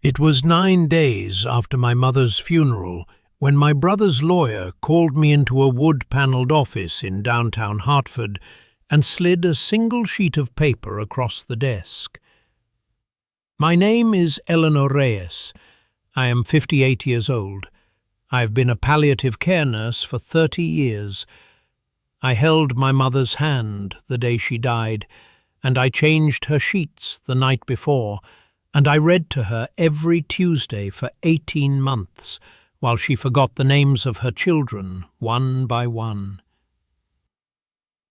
It was 9 days after my mother's funeral when my brother's lawyer called me into a wood-paneled office in downtown Hartford and slid a single sheet of paper across the desk. My name is Eleanor Reyes. I am 58 years old. I've been a palliative care nurse for 30 years. I held my mother's hand the day she died, and I changed her sheets the night before, and I read to her every Tuesday for 18 months, while she forgot the names of her children, one by one.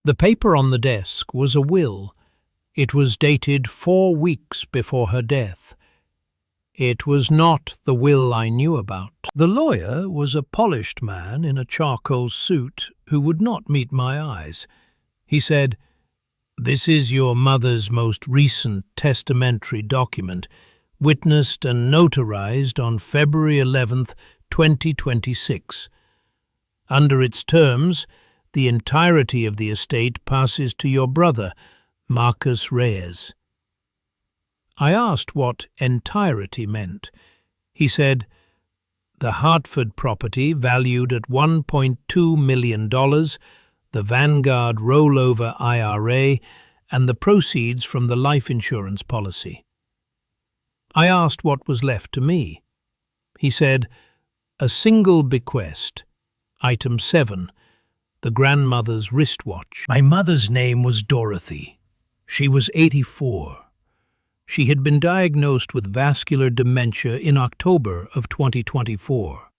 The paper on the desk was a will. It was dated 4 weeks before her death. It was not the will I knew about. The lawyer was a polished man in a charcoal suit who would not meet my eyes. He said, "This is your mother's most recent testamentary document, witnessed and notarized on February 11th, 2026. Under its terms, the entirety of the estate passes to your brother, Marcus Reyes." I asked what entirety meant. He said, "The Hartford property valued at $1.2 million, the Vanguard rollover IRA, and the proceeds from the life insurance policy." I asked what was left to me. He said, "A single bequest, item 7, the grandmother's wristwatch." My mother's name was Dorothy. She was 84. She had been diagnosed with vascular dementia in October of 2024.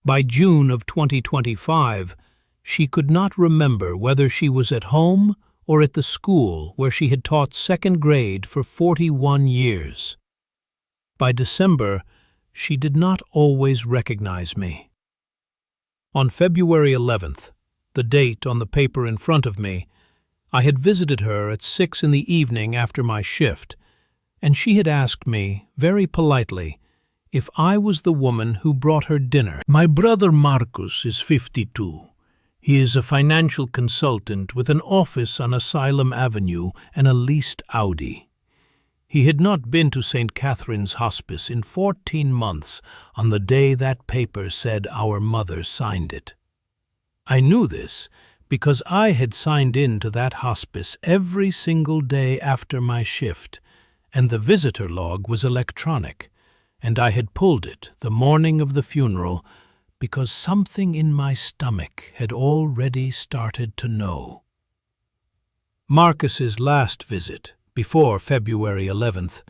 By June of 2025, she could not remember whether she was at home or at the school where she had taught 2nd grade for 41 years. By December, she did not always recognize me. On February 11th, the date on the paper in front of me, I had visited her at 6 in the evening after my shift, and she had asked me, very politely, if I was the woman who brought her dinner. My brother Marcus is 52. He is a financial consultant with an office on Asylum Avenue and a leased Audi. He had not been to St. Catherine's Hospice in 14 months on the day that paper said our mother signed it. I knew this because I had signed in to that hospice every single day after my shift, and the visitor log was electronic, and I had pulled it the morning of the funeral because something in my stomach had already started to know. Marcus's last visit, before February 11th,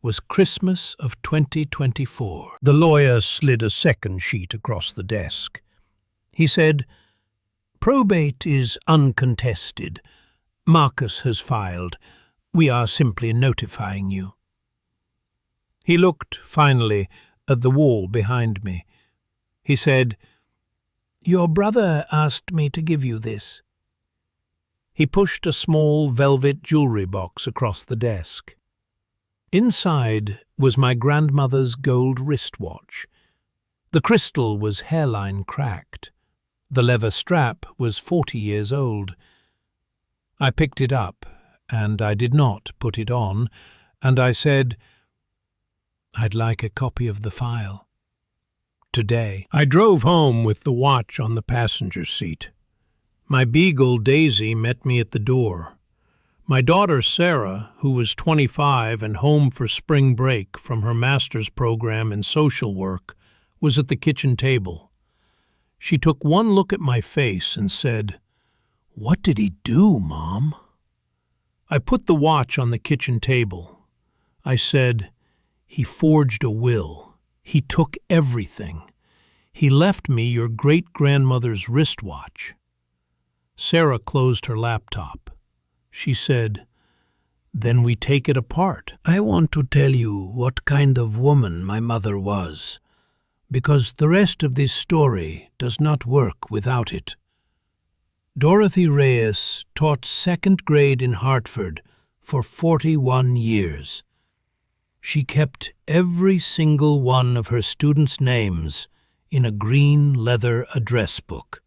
was Christmas of 2024. The lawyer slid a second sheet across the desk. He said, "Probate is uncontested. Marcus has filed. We are simply notifying you." He looked, finally, at the wall behind me. He said, "Your brother asked me to give you this." He pushed a small velvet jewelry box across the desk. Inside was my grandmother's gold wristwatch. The crystal was hairline cracked. The leather strap was 40 years old. I picked it up, and I did not put it on, and I said, "I'd like a copy of the file. Today." I drove home with the watch on the passenger seat. My beagle, Daisy, met me at the door. My daughter, Sarah, who was 25 and home for spring break from her master's program in social work, was at the kitchen table. She took one look at my face and said, "What did he do, Mom?" I put the watch on the kitchen table. I said, "He forged a will. He took everything. He left me your great-grandmother's wristwatch." Sarah closed her laptop. She said, "Then we take it apart." I want to tell you what kind of woman my mother was, because the rest of this story does not work without it. Dorothy Reyes taught 2nd grade in Hartford for 41 years. She kept every single one of her students' names in a green leather address book.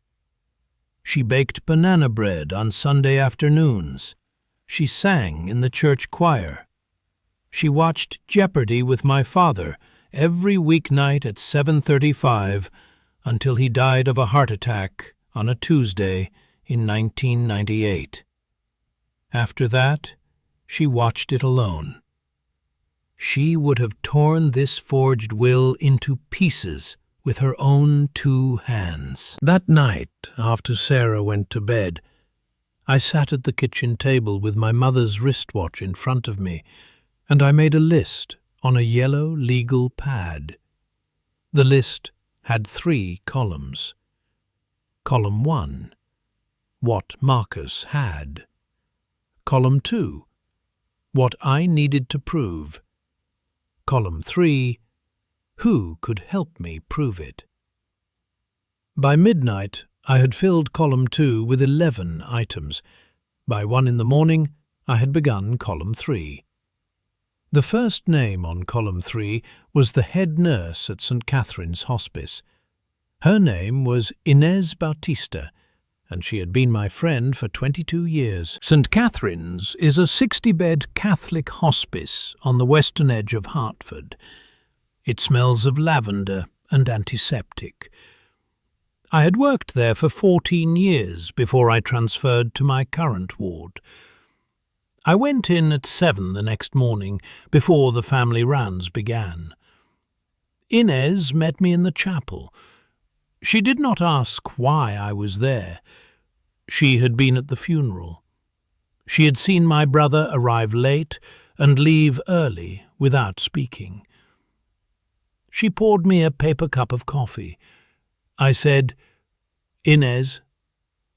She baked banana bread on Sunday afternoons. She sang in the church choir. She watched Jeopardy with my father every weeknight at 7:35 until he died of a heart attack on a Tuesday in 1998. After that, she watched it alone. She would have torn this forged will into pieces with her own 2 hands. That night, after Sarah went to bed, I sat at the kitchen table with my mother's wristwatch in front of me, and I made a list on a yellow legal pad. The list had 3 columns. Column 1, what Marcus had. Column 2, what I needed to prove. Column 3, who could help me prove it. By midnight, I had filled column 2 with 11 items. By 1 in the morning, I had begun column 3. The first name on column 3 was the head nurse at St. Catherine's Hospice. Her name was Inez Bautista, and she had been my friend for 22 years. St. Catherine's is a 60-bed Catholic hospice on the western edge of Hartford. It smells of lavender and antiseptic. I had worked there for 14 years before I transferred to my current ward. I went in at 7 the next morning, before the family rounds began. Inez met me in the chapel. She did not ask why I was there. She had been at the funeral. She had seen my brother arrive late and leave early without speaking. She poured me a paper cup of coffee. I said, "Inez,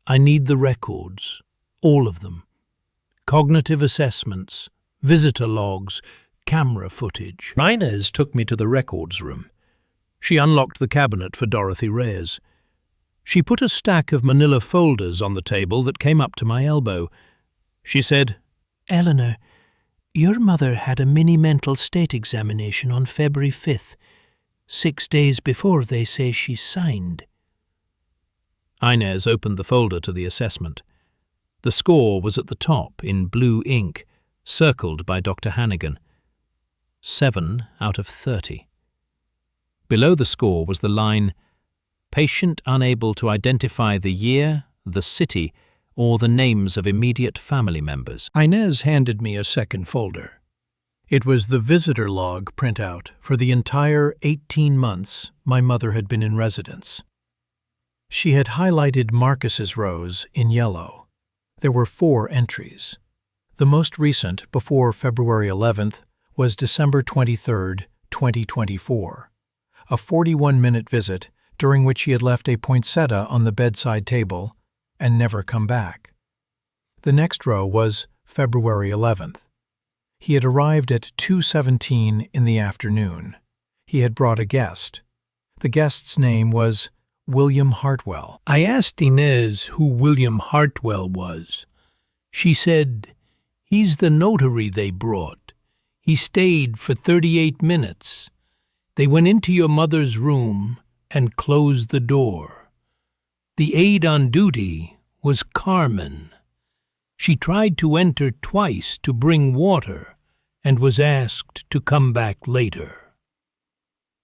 I need the records, all of them. Cognitive assessments, visitor logs, camera footage." Inez took me to the records room. She unlocked the cabinet for Dorothy Reyes. She put a stack of manila folders on the table that came up to my elbow. She said, "Eleanor, your mother had a mini-mental state examination on February 5th, 6 days before they say she signed." Inez opened the folder to the assessment. The score was at the top in blue ink, circled by Dr. Hannigan. 7 out of 30. Below the score was the line, "Patient unable to identify the year, the city, or the names of immediate family members." Inez handed me a second folder. It was the visitor log printout for the entire 18 months my mother had been in residence. She had highlighted Marcus's rows in yellow. There were 4 entries. The most recent, before February 11th, was December 23rd, 2024. A 41-minute visit during which he had left a poinsettia on the bedside table and never come back. The next row was February 11th. He had arrived at 2:17 in the afternoon. He had brought a guest. The guest's name was William Hartwell. I asked Inez who William Hartwell was. She said, "He's the notary they brought. He stayed for 38 minutes. They went into your mother's room and closed the door. The aide on duty was Carmen. She tried to enter twice to bring water and was asked to come back later."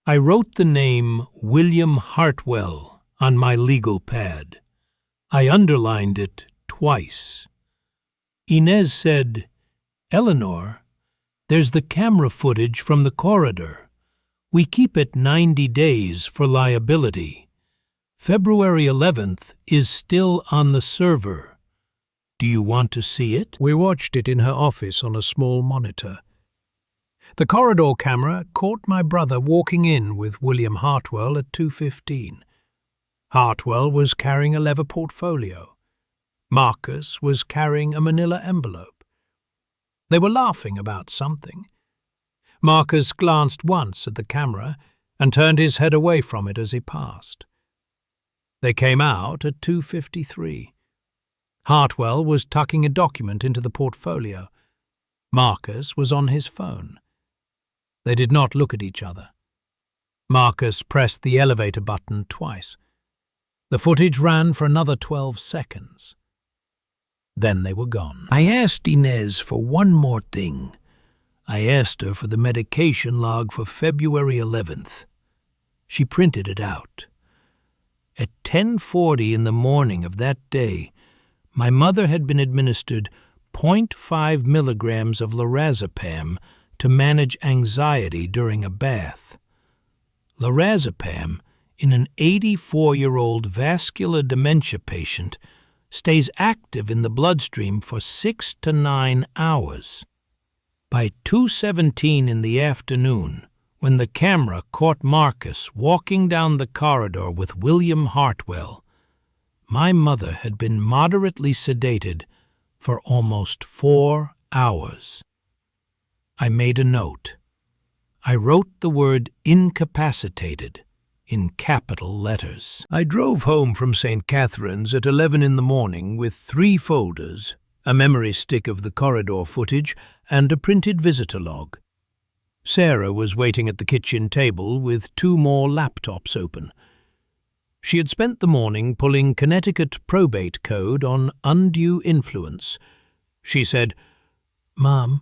I wrote the name William Hartwell on my legal pad. I underlined it twice. Inez said, "Eleanor, there's the camera footage from the corridor. We keep it 90 days for liability. February 11th is still on the server. Do you want to see it?" We watched it in her office on a small monitor. The corridor camera caught my brother walking in with William Hartwell at 2:15. Hartwell was carrying a leather portfolio. Marcus was carrying a manila envelope. They were laughing about something. Marcus glanced once at the camera and turned his head away from it as he passed. They came out at 2:53. Hartwell was tucking a document into the portfolio. Marcus was on his phone. They did not look at each other. Marcus pressed the elevator button twice. The footage ran for another 12 seconds. Then they were gone. I asked Inez for one more thing. I asked her for the medication log for February 11th. She printed it out. At 10:40 in the morning of that day, my mother had been administered 0.5 milligrams of lorazepam to manage anxiety during a bath. Lorazepam, in an 84-year-old vascular dementia patient, stays active in the bloodstream for 6 to 9 hours. By 2:17 in the afternoon, when the camera caught Marcus walking down the corridor with William Hartwell, my mother had been moderately sedated for almost 4 hours. I made a note. I wrote the word incapacitated in capital letters. I drove home from St. Catherine's at 11 in the morning with 3 folders, a memory stick of the corridor footage, and a printed visitor log. Sarah was waiting at the kitchen table with 2 more laptops open. She had spent the morning pulling Connecticut probate code on undue influence. She said, "Mom,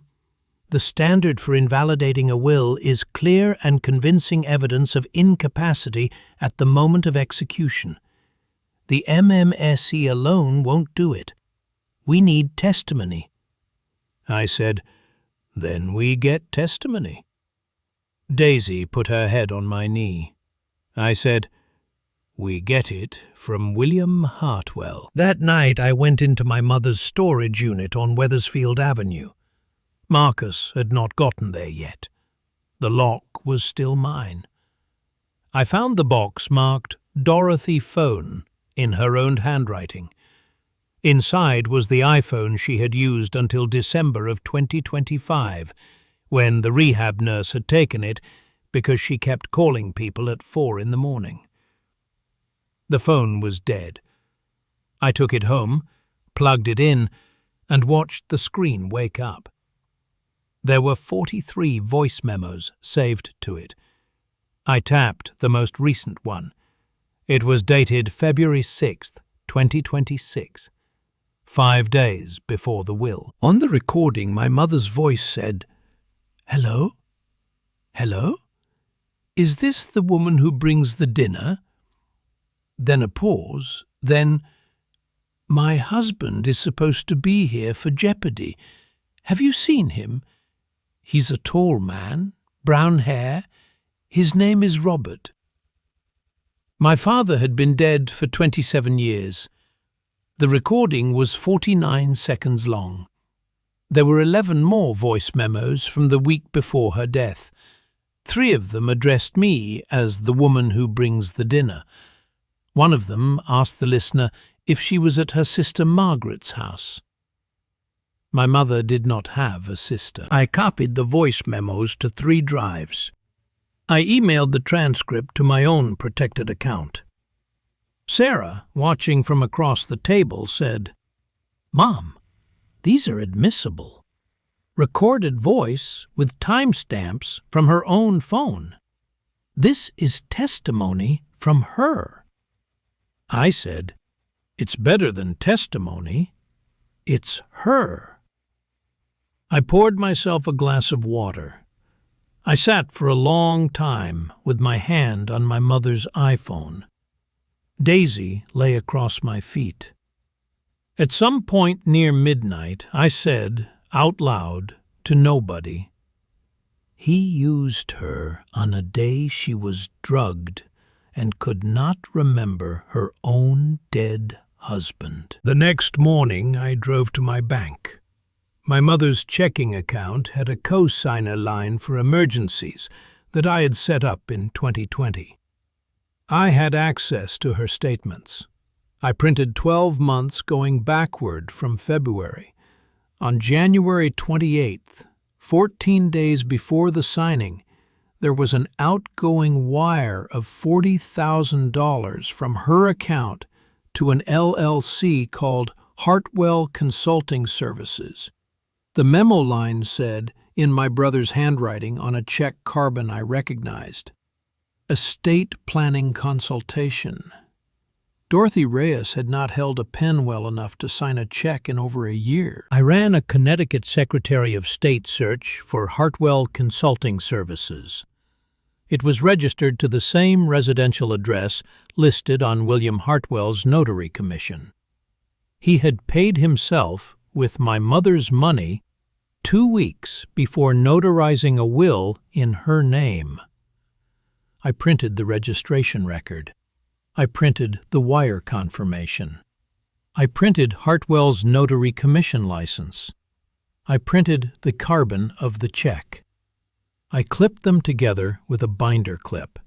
the standard for invalidating a will is clear and convincing evidence of incapacity at the moment of execution. The MMSE alone won't do it. We need testimony." I said, "Then we get testimony." Daisy put her head on my knee. I said, "We get it from William Hartwell." That night I went into my mother's storage unit on Wethersfield Avenue. Marcus had not gotten there yet. The lock was still mine. I found the box marked Dorothy Phone in her own handwriting. Inside was the iPhone she had used until December of 2025, when the rehab nurse had taken it because she kept calling people at 4 in the morning. The phone was dead. I took it home, plugged it in, and watched the screen wake up. There were 43 voice memos saved to it. I tapped the most recent one. It was dated February 6th, 2026, 5 days before the will. On the recording, my mother's voice said, "Hello? Hello? Is this the woman who brings the dinner?" Then a pause, then, "My husband is supposed to be here for Jeopardy. Have you seen him? He's a tall man, brown hair. His name is Robert." My father had been dead for 27 years. The recording was 49 seconds long. There were 11 more voice memos from the week before her death. 3 of them addressed me as the woman who brings the dinner. One of them asked the listener if she was at her sister Margaret's house. My mother did not have a sister. I copied the voice memos to 3 drives. I emailed the transcript to my own protected account. Sarah, watching from across the table, said, "Mom, these are admissible. Recorded voice with timestamps from her own phone. This is testimony from her." I said, "It's better than testimony. It's her." I poured myself a glass of water. I sat for a long time with my hand on my mother's iPhone. Daisy lay across my feet. At some point near midnight, I said, out loud, to nobody, "He used her on a day she was drugged and could not remember her own dead husband." The next morning, I drove to my bank. My mother's checking account had a co-signer line for emergencies that I had set up in 2020. I had access to her statements. I printed 12 months going backward from February. On January 28th, 14 days before the signing, there was an outgoing wire of $40,000 from her account to an LLC called Hartwell Consulting Services. The memo line said, in my brother's handwriting on a check carbon I recognized, "Estate planning consultation." Dorothy Reyes had not held a pen well enough to sign a check in over a year. I ran a Connecticut Secretary of State search for Hartwell Consulting Services. It was registered to the same residential address listed on William Hartwell's notary commission. He had paid himself with my mother's money 2 weeks before notarizing a will in her name. I printed the registration record. I printed the wire confirmation. I printed Hartwell's notary commission license. I printed the carbon of the check. I clipped them together with a binder clip.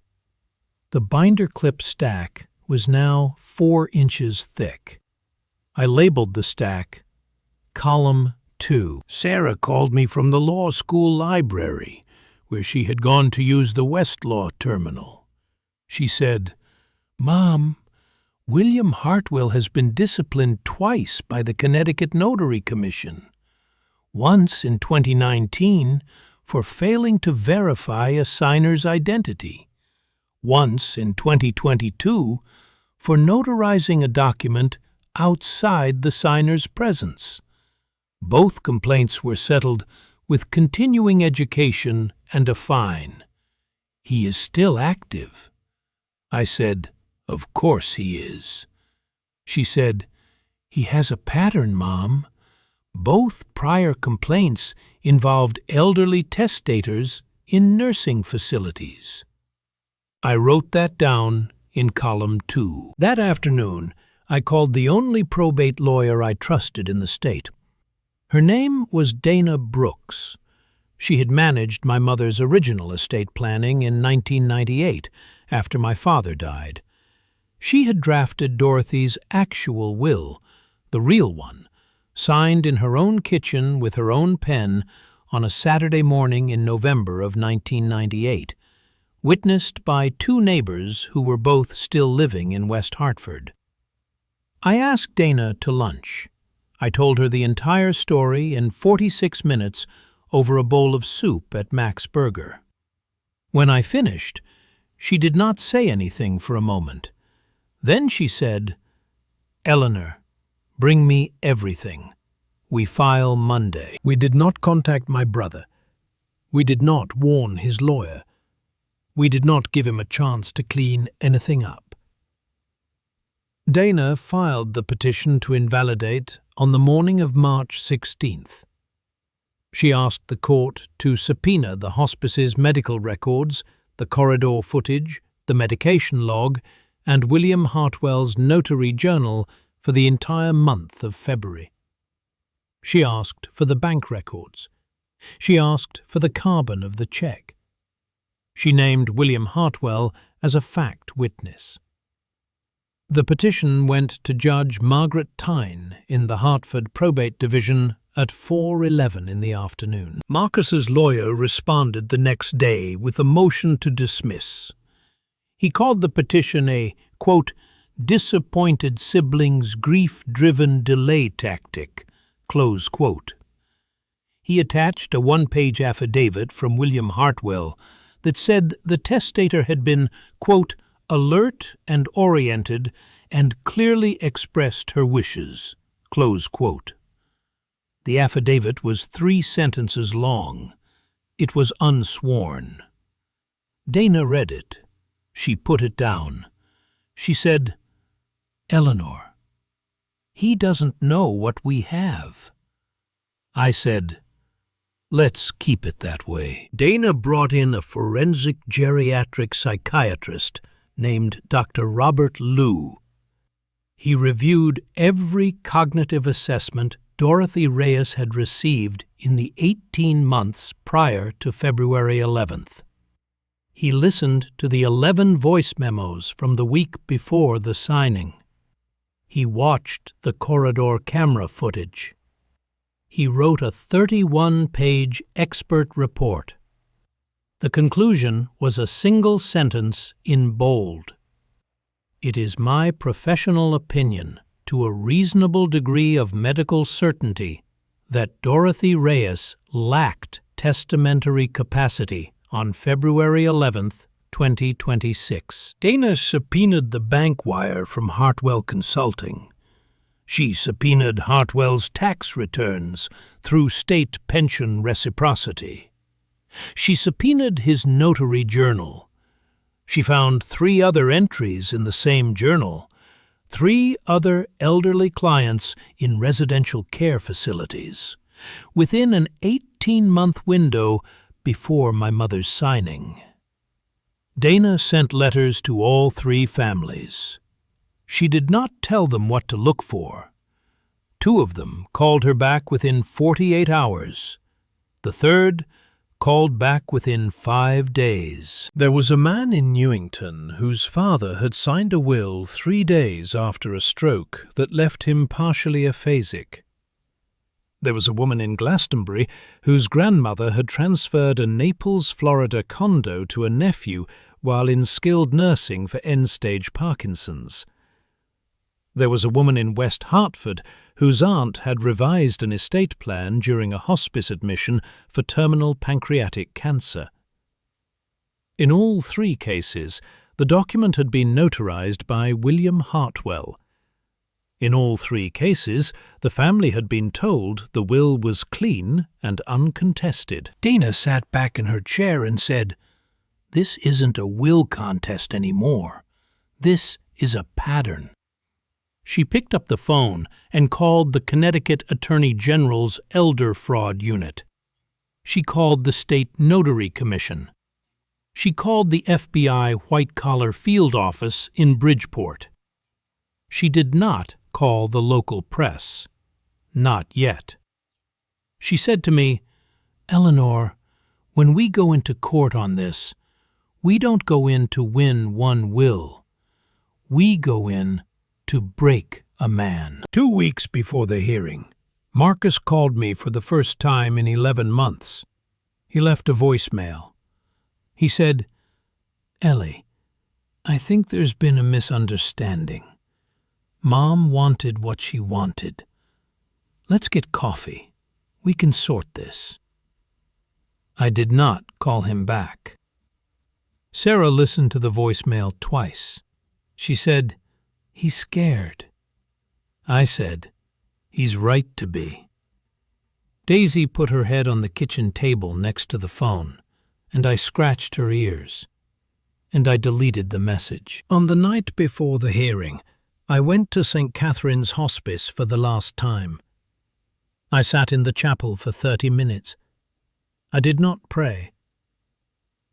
The binder clip stack was now 4 inches thick. I labeled the stack Column 2. Sarah called me from the law school library, where she had gone to use the Westlaw terminal. She said, "Mom, William Hartwell has been disciplined twice by the Connecticut Notary Commission. Once in 2019 for failing to verify a signer's identity. Once in 2022 for notarizing a document outside the signer's presence. Both complaints were settled with continuing education and a fine. He is still active." I said, "Of course he is." She said, "He has a pattern, Mom. Both prior complaints involved elderly testators in nursing facilities." I wrote that down in column 2. That afternoon, I called the only probate lawyer I trusted in the state. Her name was Dana Brooks. She had managed my mother's original estate planning in 1998, after my father died. She had drafted Dorothy's actual will, the real one, signed in her own kitchen with her own pen on a Saturday morning in November of 1998, witnessed by 2 neighbors who were both still living in West Hartford. I asked Dana to lunch. I told her the entire story in 46 minutes over a bowl of soup at Max Burger. When I finished, she did not say anything for a moment. Then she said, "Eleanor, bring me everything. We file Monday." We did not contact my brother. We did not warn his lawyer. We did not give him a chance to clean anything up. Dana filed the petition to invalidate on the morning of March 16th. She asked the court to subpoena the hospice's medical records, the corridor footage, the medication log, and William Hartwell's notary journal for the entire month of February. She asked for the bank records. She asked for the carbon of the check. She named William Hartwell as a fact witness. The petition went to Judge Margaret Tyne in the Hartford Probate Division at 4:11 in the afternoon. Marcus's lawyer responded the next day with a motion to dismiss. He called the petition a, quote, "disappointed siblings' grief-driven delay tactic," close quote. He attached a 1-page affidavit from William Hartwell that said the testator had been, quote, "alert and oriented and clearly expressed her wishes," close quote. The affidavit was 3 sentences long. It was unsworn. Dana read it. She put it down. She said, "Eleanor, he doesn't know what we have." I said, "Let's keep it that way." Dana brought in a forensic geriatric psychiatrist named Dr. Robert Liu. He reviewed every cognitive assessment Dorothy Reyes had received in the 18 months prior to February 11th. He listened to the 11 voice memos from the week before the signing. He watched the corridor camera footage. He wrote a 31-page expert report. The conclusion was a single sentence in bold. "It is my professional opinion, to a reasonable degree of medical certainty, that Dorothy Reyes lacked testamentary capacity on February 11th, 2026. Dana subpoenaed the bank wire from Hartwell Consulting. She subpoenaed Hartwell's tax returns through state pension reciprocity. She subpoenaed his notary journal. She found 3 other entries in the same journal, 3 other elderly clients in residential care facilities, within an 18-month window before my mother's signing. Dana sent letters to all 3 families. She did not tell them what to look for. 2 of them called her back within 48 hours. The 3rd called back within 5 days. There was a man in Newington whose father had signed a will 3 days after a stroke that left him partially aphasic. There was a woman in Glastonbury whose grandmother had transferred a Naples, Florida condo to a nephew while in skilled nursing for end-stage Parkinson's. There was a woman in West Hartford whose aunt had revised an estate plan during a hospice admission for terminal pancreatic cancer. In all 3 cases, the document had been notarized by William Hartwell. In all 3 cases, the family had been told the will was clean and uncontested. Dana sat back in her chair and said, "This isn't a will contest anymore. This is a pattern." She picked up the phone and called the Connecticut Attorney General's Elder Fraud Unit. She called the State Notary Commission. She called the FBI White Collar Field Office in Bridgeport. She did not call the local press. Not yet. She said to me, "Eleanor, when we go into court on this, we don't go in to win one will. We go in to break a man." 2 weeks before the hearing, Marcus called me for the first time in 11 months. He left a voicemail. He said, "Ellie, I think there's been a misunderstanding. Mom wanted what she wanted. Let's get coffee. We can sort this." I did not call him back. Sarah listened to the voicemail twice. She said, "He's scared." I said, "He's right to be." Daisy put her head on the kitchen table next to the phone, and I scratched her ears, and I deleted the message. On the night before the hearing, I went to St. Catherine's Hospice for the last time. I sat in the chapel for 30 minutes. I did not pray.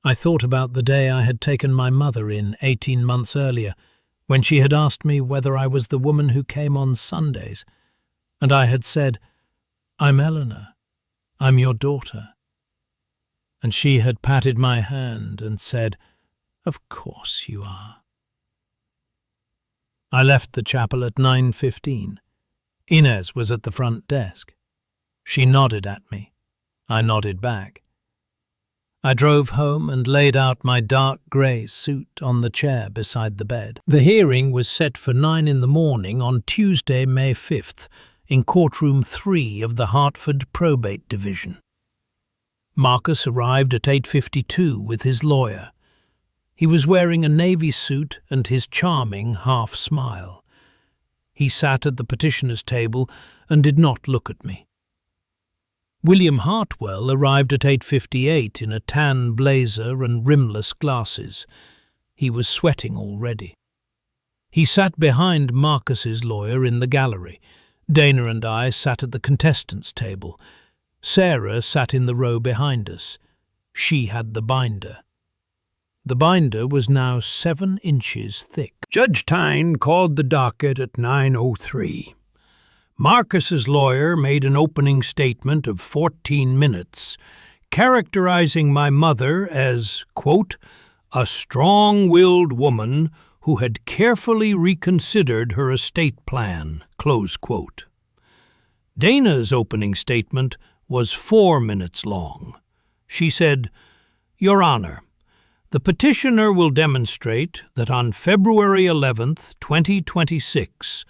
I thought about the day I had taken my mother in 18 months earlier, when she had asked me whether I was the woman who came on Sundays, and I had said, "I'm Eleanor. I'm your daughter." And she had patted my hand and said, "Of course you are." I left the chapel at 9:15. Inez was at the front desk. She nodded at me. I nodded back. I drove home and laid out my dark grey suit on the chair beside the bed. The hearing was set for 9 in the morning on Tuesday, May 5th, in courtroom 3 of the Hartford Probate Division. Marcus arrived at 8:52 with his lawyer. He was wearing a navy suit and his charming half-smile. He sat at the petitioner's table and did not look at me. William Hartwell arrived at 8:58 in a tan blazer and rimless glasses. He was sweating already. He sat behind Marcus's lawyer in the gallery. Dana and I sat at the contestants' table. Sarah sat in the row behind us. She had the binder. The binder was now 7 inches thick. Judge Tyne called the docket at 9:03. Marcus's lawyer made an opening statement of 14 minutes, characterizing my mother as, quote, "a strong-willed woman who had carefully reconsidered her estate plan," close quote. Dana's opening statement was 4 minutes long. She said, "Your Honor, the petitioner will demonstrate that on February 11th, 2026,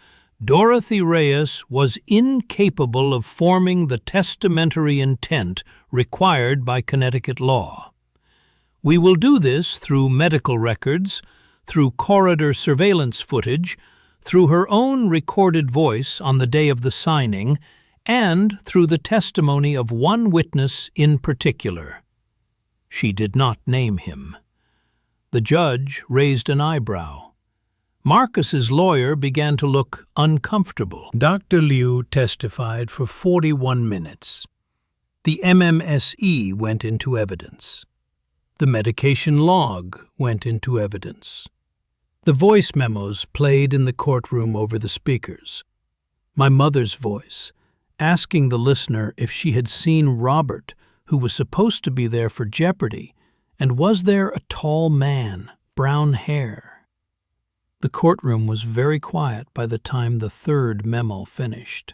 Dorothy Reyes was incapable of forming the testamentary intent required by Connecticut law. We will do this through medical records, through corridor surveillance footage, through her own recorded voice on the day of the signing, and through the testimony of one witness in particular. She did not name him. The judge raised an eyebrow. Marcus's lawyer began to look uncomfortable. Dr. Liu testified for 41 minutes. The MMSE went into evidence. The medication log went into evidence. The voice memos played in the courtroom over the speakers. My mother's voice, asking the listener if she had seen Robert, who was supposed to be there for jeopardy, and was there a tall man, brown hair. The courtroom was very quiet by the time the third memo finished.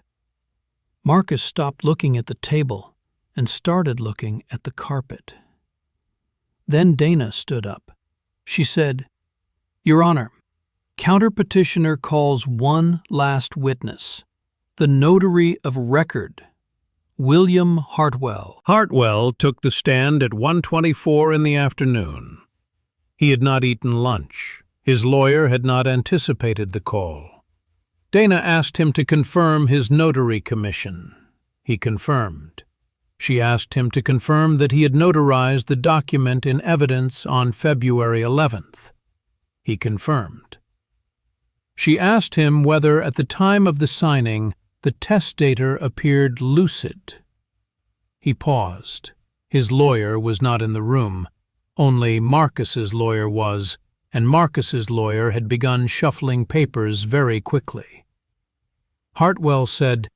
Marcus stopped looking at the table and started looking at the carpet. Then Dana stood up. She said, "Your Honor, counterpetitioner calls one last witness, the notary of record, William Hartwell." Hartwell took the stand at 1:24 in the afternoon. He had not eaten lunch. His lawyer had not anticipated the call. Dana asked him to confirm his notary commission. He confirmed. She asked him to confirm that he had notarized the document in evidence on February 11th. He confirmed. She asked him whether at the time of the signing the testator appeared lucid. He paused. His lawyer was not in the room. Only Marcus's lawyer was, and Marcus's lawyer had begun shuffling papers very quickly. Hartwell said,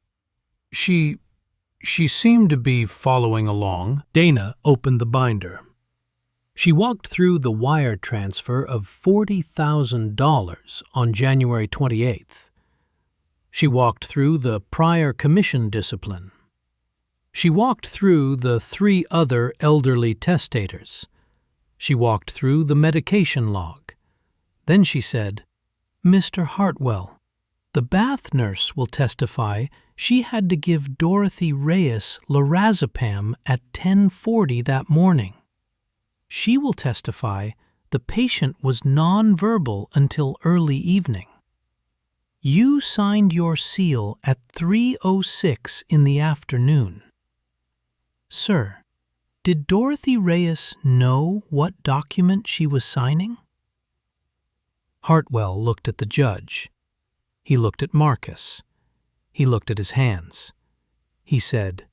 She seemed to be following along." Dana opened the binder. She walked through the wire transfer of $40,000 on January 28th. She walked through the prior commission discipline. She walked through the 3 other elderly testators. She walked through the medication log. Then she said, "Mr. Hartwell, the bath nurse will testify she had to give Dorothy Reyes lorazepam at 10:40 that morning. She will testify the patient was nonverbal until early evening. You signed your seal at 3:06 in the afternoon. Sir, did Dorothy Reyes know what document she was signing?" Hartwell looked at the judge. He looked at Marcus. He looked at his hands. He said,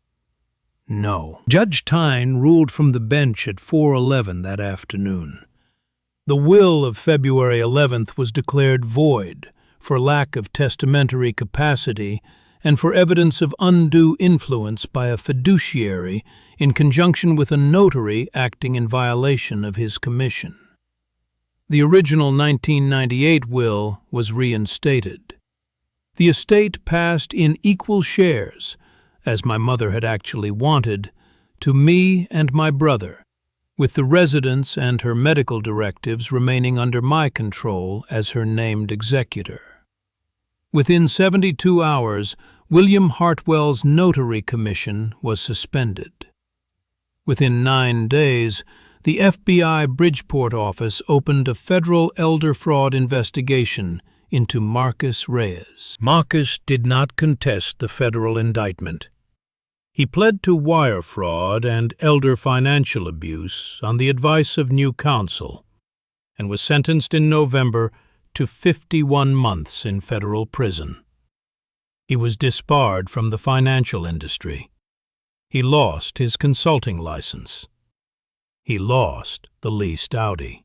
"No." Judge Tyne ruled from the bench at 4:11 that afternoon. The will of February 11th was declared void for lack of testamentary capacity and for evidence of undue influence by a fiduciary in conjunction with a notary acting in violation of his commission. The original 1998 will was reinstated. The estate passed in equal shares, as my mother had actually wanted, to me and my brother, with the residence and her medical directives remaining under my control as her named executor. Within 72 hours, William Hartwell's notary commission was suspended. Within 9 days, the FBI Bridgeport office opened a federal elder fraud investigation into Marcus Reyes. Marcus did not contest the federal indictment. He pled to wire fraud and elder financial abuse on the advice of new counsel and was sentenced in November to 51 months in federal prison. He was disbarred from the financial industry. He lost his consulting license. He lost the leased Audi.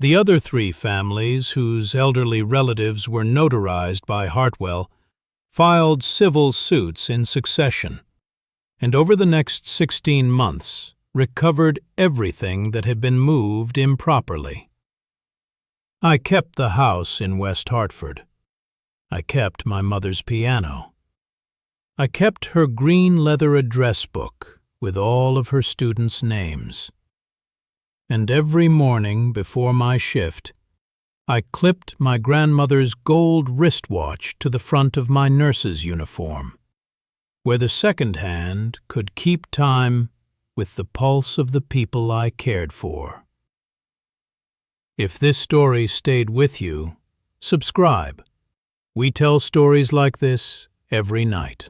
The other 3 families whose elderly relatives were notarized by Hartwell filed civil suits in succession, and over the next 16 months recovered everything that had been moved improperly. I kept the house in West Hartford. I kept my mother's piano. I kept her green leather address book with all of her students' names. And every morning before my shift, I clipped my grandmother's gold wristwatch to the front of my nurse's uniform, where the second hand could keep time with the pulse of the people I cared for. If this story stayed with you, subscribe. We tell stories like this every night.